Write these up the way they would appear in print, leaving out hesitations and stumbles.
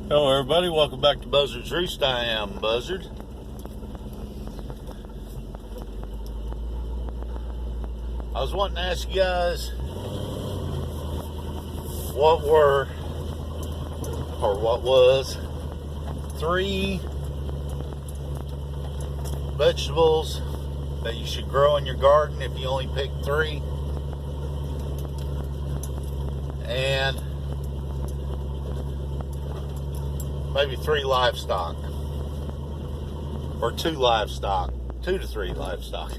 Hello everybody, welcome back to Buzzard-Roost. I am Buzzard. I was wanting to ask you guys what was 3 vegetables that you should grow in your garden if you only pick 3, and maybe 3 livestock, or 2 livestock, 2 to 3 livestock.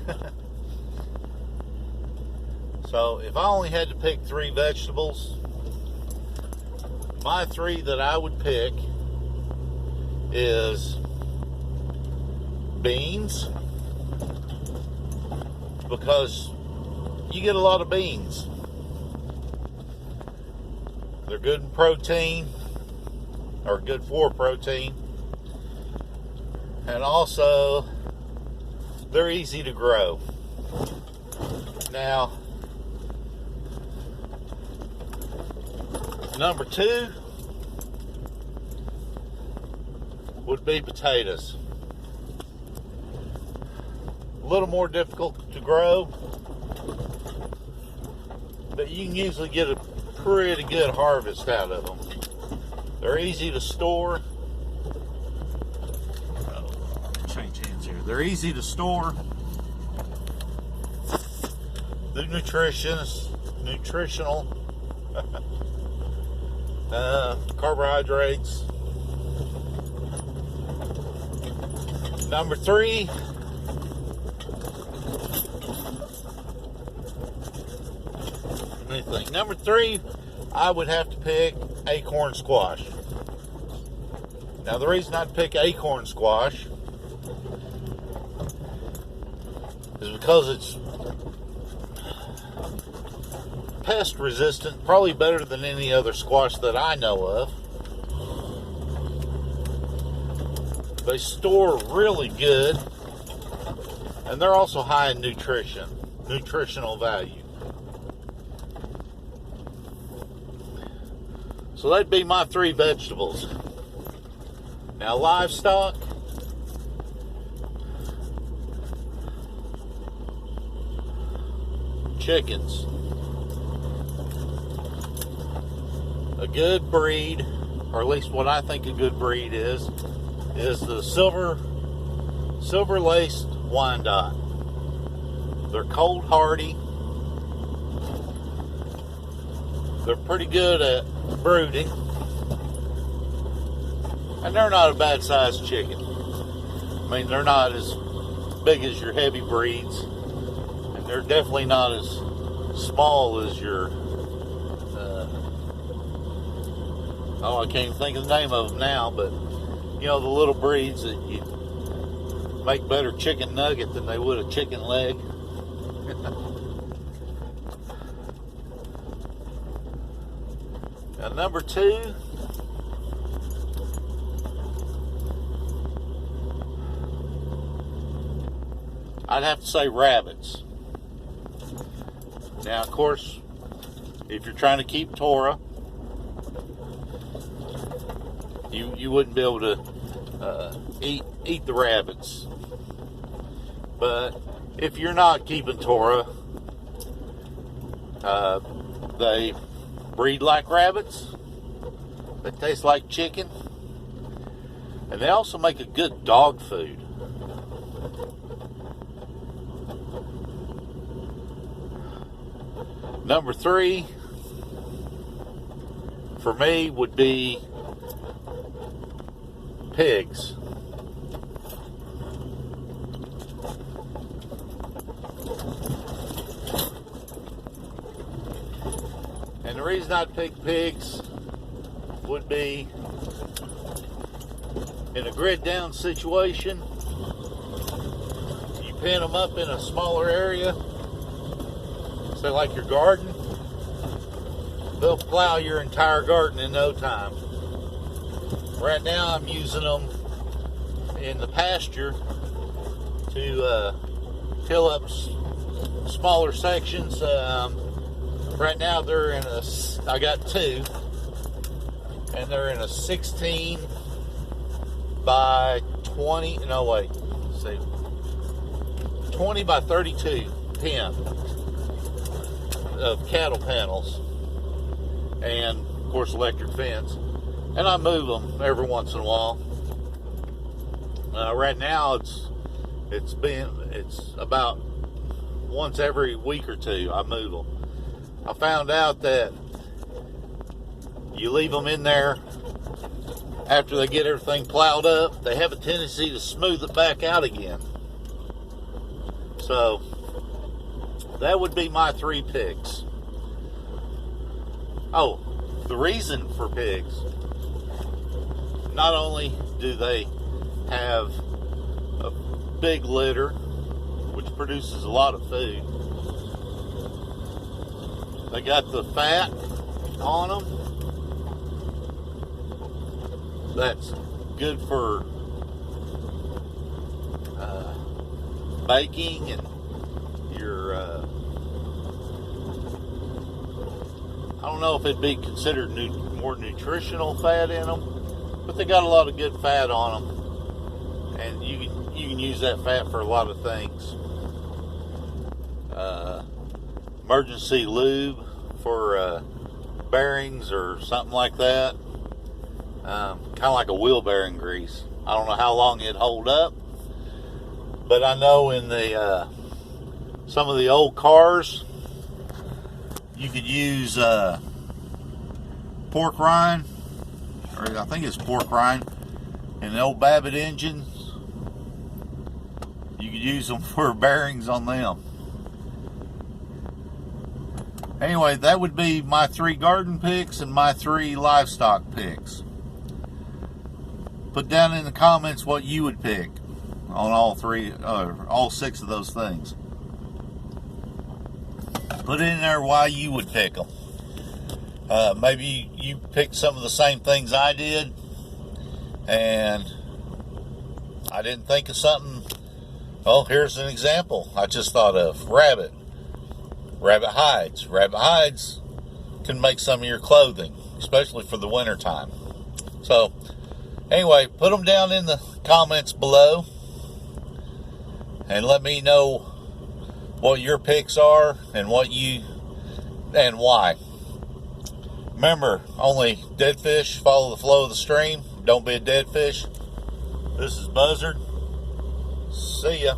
So if I only had to pick 3 vegetables, my 3 that I would pick is beans, because you get a lot of beans. They're good in protein, or good for protein, and also they're easy to grow. Now, number 2 would be potatoes. A little more difficult to grow, but you can usually get a pretty good harvest out of them. They're easy to store. Change hands here. They're easy to store. They're nutritional. Carbohydrates. Number 3. Let me think. Number 3, I would have to pick acorn squash. Now, the reason I'd pick acorn squash is because it's pest resistant, probably better than any other squash that I know of. They store really good, and they're also high in nutritional value. So that'd be my 3 vegetables. Now, livestock, chickens. A good breed, or at least what I think a good breed is the silver laced Wyandotte. They're cold hardy. They're pretty good at brooding, and they're not a bad sized chicken. I mean, they're not as big as your heavy breeds, and they're definitely not as small as your I can't even think of the name of them now, but you know, the little breeds that you make better chicken nugget than they would a chicken leg. Now, number 2, I'd have to say rabbits. Now, of course, if you're trying to keep Torah, you wouldn't be able to eat the rabbits. But if you're not keeping Torah, they breed like rabbits. They taste like chicken, and they also make a good dog food. Number 3 for me would be pigs. And the reason I'd pick pigs would be in a grid down situation. You pen them up in a smaller area, say like your garden, they'll plow your entire garden in no time. Right now I'm using them in the pasture to fill up smaller sections. Right now they're in I got 2, and they're in a 16 by 20, no wait, let's see, 20 by 32 pen of cattle panels, and of course electric fence, and I move them every once in a while. Right now it's about once every week or two I move them. I found out that you leave them in there after they get everything plowed up, they have a tendency to smooth it back out again. So that would be my 3 picks. Oh, the reason for pigs, not only do they have a big litter, which produces a lot of food, they got the fat on them that's good for baking, and your I don't know if it'd be considered more nutritional fat in them, but they got a lot of good fat on them, and you can use that fat for a lot of things. Emergency lube for bearings or something like that. Kind of like a wheel bearing grease. I don't know how long it'd hold up, but I know in the some of the old cars you could use pork rind, or I think it's pork rind, in the old Babbitt engines. You could use them for bearings on them. Anyway, that would be my 3 garden picks and my 3 livestock picks. Put down in the comments what you would pick on all 6 of those things. Put in there why you would pick them. Maybe you picked some of the same things I did, and I didn't think of something. Oh, here's an example I just thought of. Rabbit hides. Rabbit hides can make some of your clothing, especially for the winter time. So anyway, put them down in the comments below and let me know what your picks are and why. Remember, only dead fish follow the flow of the stream. Don't be a dead fish. This is Buzzard. See ya.